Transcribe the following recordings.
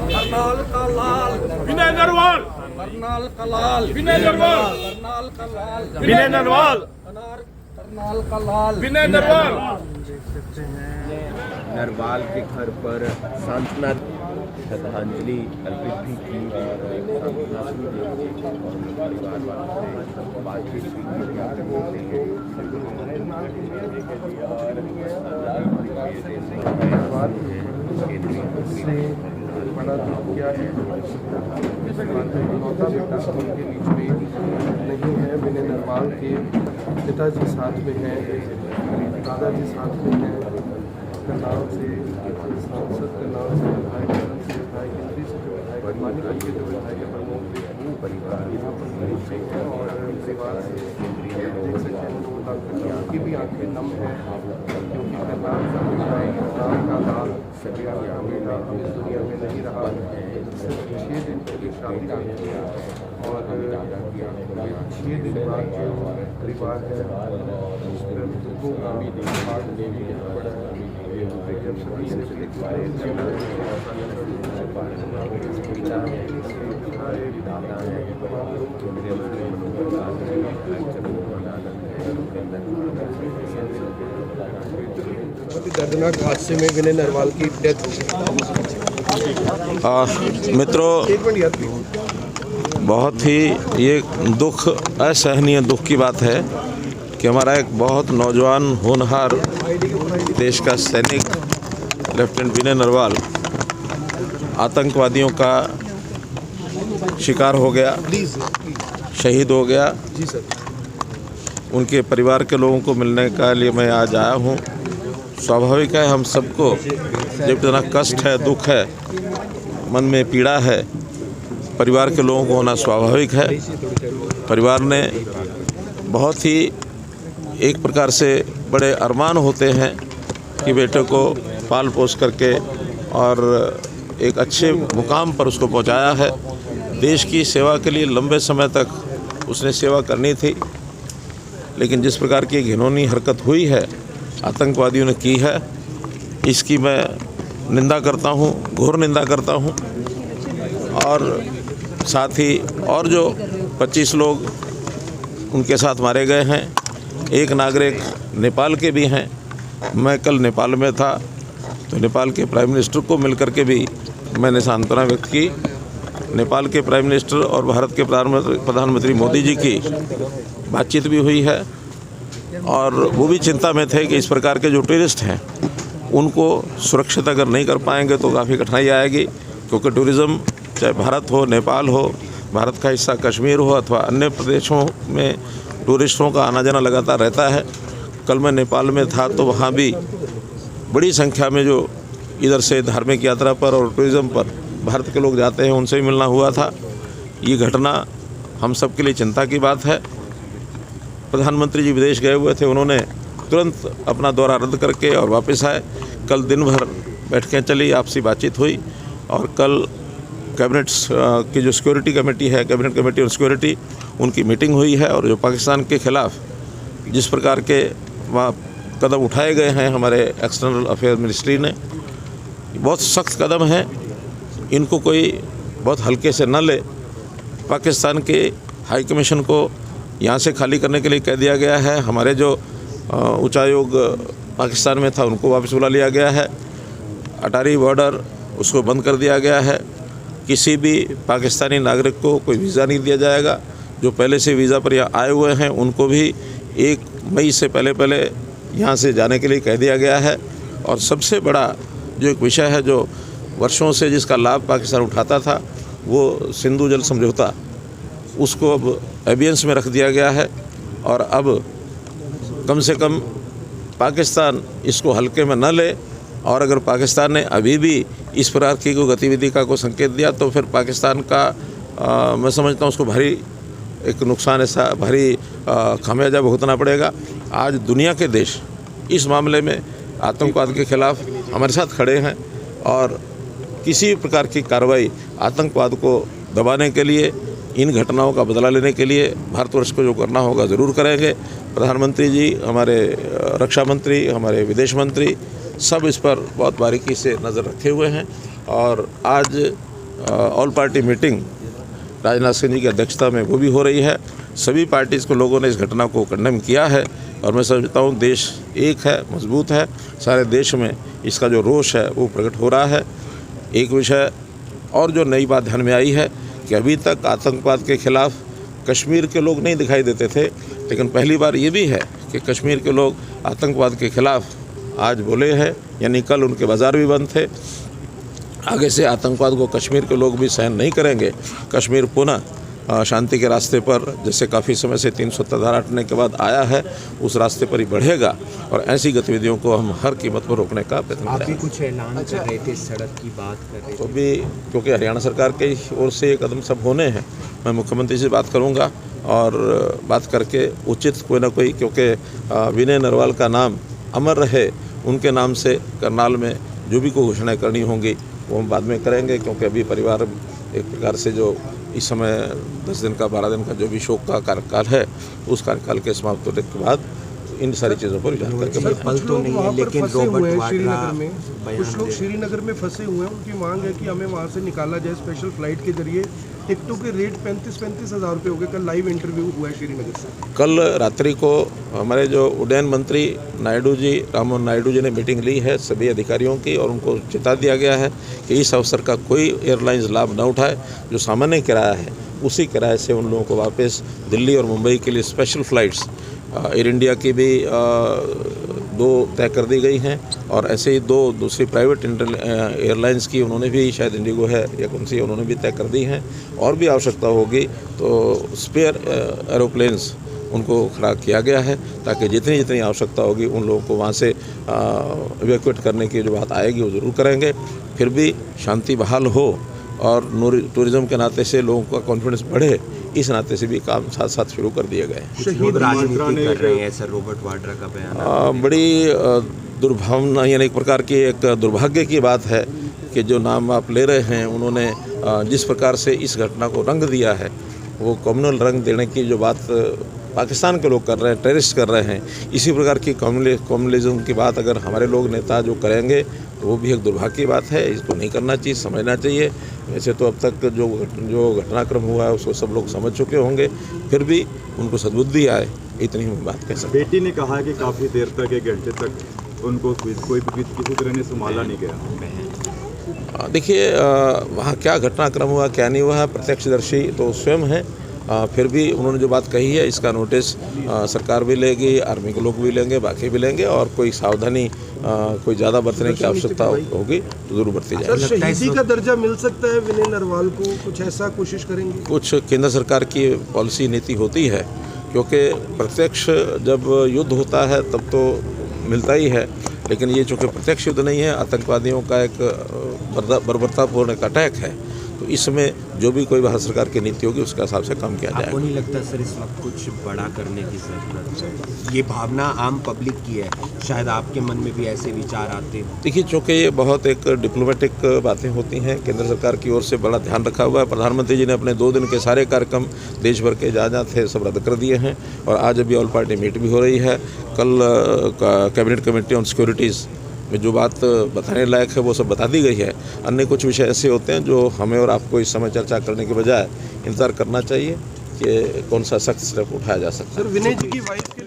करनाल का लाल विनय नरवाल, करनाल का लाल विनय नरवाल, करनाल का लाल विनय नरवाल, करनाल का लाल विनय नरवाल। नरवाल के घर पर सांत्वना श्रद्धांजलि अर्पित भी की और सांत्वना भी दी और परिवार वालों से बातचीत भी की। बड़ा दुख किया है इकलौता बेटा उनके बीच में नहीं है। विनय नरवाल के पिताजी साथ में हैं, दादाजी साथ में हैं, करनाल से सांसद, करनाल से विधायक, करण से विधायक, इंद्री से विधायक, मानिकल के जो विधायक प्रमुख परिवार यहाँ पर मरीज हैं और परिवार से देख सकते हैं उनकी भी आंखें नम है क्योंकि करनाल का बेटा, करनाल का लाल, सबिया का बेटा अब इस दुनिया में नहीं रहा। सिर्फ 6 दिन पहले शादी हुई है और 6 दिन बाद जो परिवार है उसमें दुखों का भाग बड़ा है। जब सभी से बहुत ही दर्दनाक हादसे में विनय नरवाल की डेथ हो गई। मित्रों, बहुत ही ये दुख, असहनीय दुख की बात है कि हमारा एक बहुत नौजवान होनहार देश का सैनिक लेफ्टिनेंट विनय नरवाल आतंकवादियों का शिकार हो गया, शहीद हो गया। जी सर। उनके परिवार के लोगों को मिलने का लिए मैं आज आया हूँ। स्वाभाविक है, हम सबको जब इतना कष्ट है, दुख है, मन में पीड़ा है, परिवार के लोगों को होना स्वाभाविक है। परिवार ने बहुत ही एक प्रकार से बड़े अरमान होते हैं कि बेटे को पाल पोस करके और एक अच्छे मुकाम पर उसको पहुंचाया है। देश की सेवा के लिए लंबे समय तक उसने सेवा करनी थी, लेकिन जिस प्रकार की घिनौनी हरकत हुई है, आतंकवादियों ने की है, इसकी मैं निंदा करता हूं, घोर निंदा करता हूं। और साथ ही और जो 25 लोग उनके साथ मारे गए हैं, एक नागरिक नेपाल के भी हैं। मैं कल नेपाल में था तो नेपाल के प्राइम मिनिस्टर को मिलकर के भी मैंने सांत्वना व्यक्त की। नेपाल के प्राइम मिनिस्टर और भारत के प्रधानमंत्री मोदी जी की बातचीत भी हुई है और वो भी चिंता में थे कि इस प्रकार के जो टूरिस्ट हैं उनको सुरक्षित अगर नहीं कर पाएंगे तो काफ़ी कठिनाई आएगी, क्योंकि टूरिज़्म चाहे भारत हो, नेपाल हो, भारत का हिस्सा कश्मीर हो अथवा अन्य प्रदेशों में टूरिस्टों का आना जाना लगातार रहता है। कल मैं नेपाल में था तो वहाँ भी बड़ी संख्या में जो इधर से धार्मिक यात्रा पर और टूरिज़्म पर भारत के लोग जाते हैं, उनसे भी मिलना हुआ था। ये घटना हम सब के लिए चिंता की बात है। प्रधानमंत्री जी विदेश गए हुए थे, उन्होंने तुरंत अपना दौरा रद्द करके और वापस आए। कल दिन भर बैठकें चली, आपसी बातचीत हुई और कल कैबिनेट की जो सिक्योरिटी कमेटी है, कैबिनेट कमेटी ऑन सिक्योरिटी, उनकी मीटिंग हुई है। और जो पाकिस्तान के ख़िलाफ़ जिस प्रकार के वहाँ कदम उठाए गए हैं हमारे एक्सटर्नल अफेयर मिनिस्ट्री ने, बहुत सख्त कदम हैं, इनको कोई बहुत हल्के से न ले। पाकिस्तान के हाई कमीशन को यहाँ से खाली करने के लिए कह दिया गया है। हमारे जो उच्चायोग पाकिस्तान में था उनको वापस बुला लिया गया है। अटारी बॉर्डर उसको बंद कर दिया गया है। किसी भी पाकिस्तानी नागरिक को कोई वीज़ा नहीं दिया जाएगा। जो पहले से वीज़ा पर यहाँ आए हुए हैं उनको भी 1 मई से पहले यहाँ से जाने के लिए कह दिया गया है। और सबसे बड़ा जो एक विषय है, जो वर्षों से जिसका लाभ पाकिस्तान उठाता था, वो सिंधु जल समझौता, उसको अब एबियंस में रख दिया गया है। और अब कम से कम पाकिस्तान इसको हल्के में न ले। और अगर पाकिस्तान ने अभी भी इस प्रकार की कोई गतिविधि का कोई संकेत दिया तो फिर पाकिस्तान का मैं समझता हूँ उसको भारी एक नुकसान, ऐसा भारी खामियाजा भुगतना पड़ेगा। आज दुनिया के देश इस मामले में आतंकवाद के खिलाफ हमारे साथ खड़े हैं और किसी प्रकार की कार्रवाई आतंकवाद को दबाने के लिए, इन घटनाओं का बदला लेने के लिए भारतवर्ष को जो करना होगा ज़रूर करेंगे। प्रधानमंत्री जी, हमारे रक्षा मंत्री, हमारे विदेश मंत्री सब इस पर बहुत बारीकी से नज़र रखे हुए हैं। और आज all party meeting Rajnath Singh ji की अध्यक्षता में वो भी हो रही है। सभी पार्टीज़ को लोगों ने इस घटना को कंडेम किया है और मैं समझता हूँ देश एक है, मजबूत है। सारे देश में इसका जो रोष है वो प्रकट हो रहा है। एक विषय और जो नई बात ध्यान में आई है कि अभी तक आतंकवाद के खिलाफ कश्मीर के लोग नहीं दिखाई देते थे, लेकिन पहली बार ये भी है कि कश्मीर के लोग आतंकवाद के खिलाफ आज बोले हैं, यानी कल उनके बाज़ार भी बंद थे। आगे से आतंकवाद को कश्मीर के लोग भी सहन नहीं करेंगे। कश्मीर पुनः शांति के रास्ते पर, जैसे काफ़ी समय से 370 धारा हटने के बाद आया है, उस रास्ते पर ही बढ़ेगा और ऐसी गतिविधियों को हम हर कीमत पर रोकने का प्रयत्न करेंगे। आप भी कुछ ऐलान कर रहे थे, सड़क की बात कर रहे थे, तो भी क्योंकि हरियाणा सरकार की ओर से ये कदम सब होने हैं, मैं मुख्यमंत्री से बात करूंगा और बात करके उचित कोई ना कोई, क्योंकि विनय नरवाल का नाम अमर रहे, उनके नाम से करनाल में जो भी कोई घोषणाएँ करनी होंगी वो हम बाद में करेंगे। क्योंकि अभी परिवार एक प्रकार से जो इस समय 10 दिन का 12 दिन का जो भी शोक का कार्यकाल है, उस कार्यकाल के समाप्त होने के बाद इन सारी चीज़ों पर विचार करके पल तो नहीं है, लेकिन रॉबर्ट वाड्रा कुछ लोग श्रीनगर में फंसे हुए हैं। उनकी मांग है कि हमें वहाँ से निकाला जाए स्पेशल फ्लाइट के जरिए। टिकटों के रेट 35-35 हज़ार रुपये हो गए। कल लाइव इंटरव्यू हुआ है श्रीनगर से। कल रात्रि को हमारे जो उड्डयन मंत्री नायडू जी, राममोहन नायडू जी ने मीटिंग ली है सभी अधिकारियों की और उनको चेता दिया गया है कि इस अवसर का कोई एयरलाइंस लाभ न उठाए। जो सामान्य किराया है उसी किराए से उन लोगों को वापस दिल्ली और मुंबई के लिए स्पेशल फ़्लाइट्स एयर इंडिया की भी 2 तय कर दी गई हैं और ऐसे ही 2 दूसरी प्राइवेट एयरलाइंस की उन्होंने भी, शायद इंडिगो है या कौन सी, उन्होंने भी तय कर दी हैं। और भी आवश्यकता होगी तो स्पेयर एरोप्लेन्स उनको खड़ा किया गया है ताकि जितनी जितनी आवश्यकता होगी उन लोगों को वहाँ से इवैक्यूएट करने की जो बात आएगी वो ज़रूर करेंगे। फिर भी शांति बहाल हो और टूरिज़्म के नाते से लोगों का कॉन्फिडेंस बढ़े, इस नाते से भी काम साथ साथ शुरू कर दिए गए हैं। शहीद राजनीति कर रहे हैं सर, रॉबर्ट वाड्रा का बयान बड़ी दुर्भावना, यानी एक प्रकार की एक दुर्भाग्य की बात है कि जो नाम आप ले रहे हैं, उन्होंने जिस प्रकार से इस घटना को रंग दिया है, वो कम्युनल रंग देने की जो बात पाकिस्तान के लोग कर रहे हैं, टेररिस्ट कर रहे हैं, इसी प्रकार की कम्युनलिज्म की बात अगर हमारे लोग नेता जो करेंगे तो वो भी एक दुर्भाग्य की बात है। इसको नहीं करना चाहिए, समझना चाहिए। वैसे तो अब तक जो घटनाक्रम हुआ है उसको सब लोग समझ चुके होंगे, फिर भी उनको सद्बुद्धि आए, इतनी हम बात कह सकते हैं। बेटी ने कहा कि काफ़ी देर तक, 1 घंटे तक उनको कोई भी किसी तरह ने संभाला नहीं गया। देखिए वहाँ क्या घटनाक्रम हुआ क्या नहीं हुआ, प्रत्यक्षदर्शी तो स्वयं हैं। फिर भी उन्होंने जो बात कही है इसका नोटिस सरकार भी लेगी, आर्मी के लोग भी लेंगे, बाकी भी लेंगे और कोई सावधानी कोई ज़्यादा बरतने की आवश्यकता होगी तो ज़रूर बरती जाएगी। शहीदी का दर्जा मिल सकता है विनय नरवाल को, कुछ ऐसा कोशिश करेंगे? कुछ केंद्र सरकार की पॉलिसी नीति होती है, क्योंकि प्रत्यक्ष जब युद्ध होता है तब तो मिलता ही है, लेकिन ये चूँकि प्रत्यक्ष युद्ध नहीं है, आतंकवादियों का एक बर्बरतापूर्ण एक अटैक है, तो इसमें जो भी कोई भारत सरकार की नीति होगी उसके हिसाब से काम किया जाएगा। आपको नहीं लगता सर इस वक्त कुछ बड़ा करने की जरूरत है? ये भावना आम पब्लिक की है, शायद आपके मन में भी ऐसे विचार आते हैं। देखिए, चूँकि ये बहुत एक डिप्लोमेटिक बातें होती हैं, केंद्र सरकार की ओर से बड़ा ध्यान रखा हुआ है। प्रधानमंत्री जी ने अपने 2 दिन के सारे कार्यक्रम देश भर के जहाँ थे सब रद्द कर दिए हैं और आज अभी ऑल पार्टी मीट भी हो रही है। कल कैबिनेट कमेटी ऑन सिक्योरिटीज़ में जो बात बताने लायक है वो सब बता दी गई है। अन्य कुछ विषय ऐसे होते हैं जो हमें और आपको इस समय चर्चा करने के बजाय इंतजार करना चाहिए कि कौन सा सख्त स्टेप उठाया जा सकता है। सर, विनय जी की वाइफ के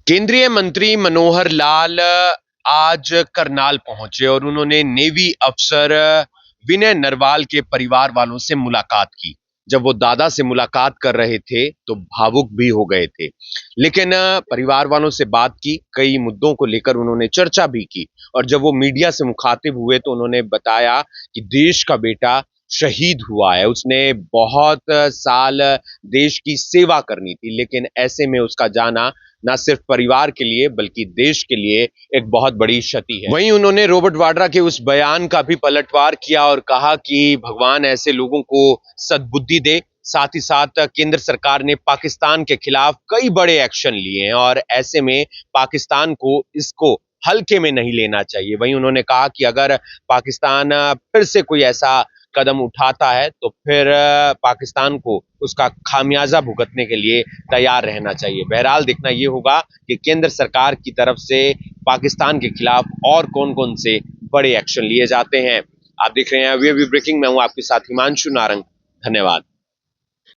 केंद्रीय मंत्री मनोहर लाल आज करनाल पहुंचे और उन्होंने नेवी अफसर विनय नरवाल के परिवार वालों से मुलाकात की। जब वो दादा से मुलाकात कर रहे थे तो भावुक भी हो गए थे, लेकिन परिवार वालों से बात की, कई मुद्दों को लेकर उन्होंने चर्चा भी की और जब वो मीडिया से मुखातिब हुए तो उन्होंने बताया कि देश का बेटा शहीद हुआ है, उसने बहुत साल देश की सेवा करनी थी, लेकिन ऐसे में उसका जाना न सिर्फ परिवार के लिए बल्कि देश के लिए एक बहुत बड़ी क्षति है। वहीं उन्होंने रॉबर्ट वाड्रा के उस बयान का भी पलटवार किया और कहा कि भगवान ऐसे लोगों को सद्बुद्धि दे। साथ ही साथ केंद्र सरकार ने पाकिस्तान के खिलाफ कई बड़े एक्शन लिए हैं और ऐसे में पाकिस्तान को इसको हल्के में नहीं लेना चाहिए। वहीं उन्होंने कहा कि अगर पाकिस्तान फिर से कोई ऐसा कदम उठाता है तो फिर पाकिस्तान को उसका खामियाजा भुगतने के लिए तैयार रहना चाहिए। बहरहाल देखना ये होगा कि केंद्र सरकार की तरफ से पाकिस्तान के खिलाफ और कौन कौन से बड़े एक्शन लिए जाते हैं। आप देख रहे हैं वी ब्रेकिंग में हूं आपके साथ हिमांशु नारंग। धन्यवाद।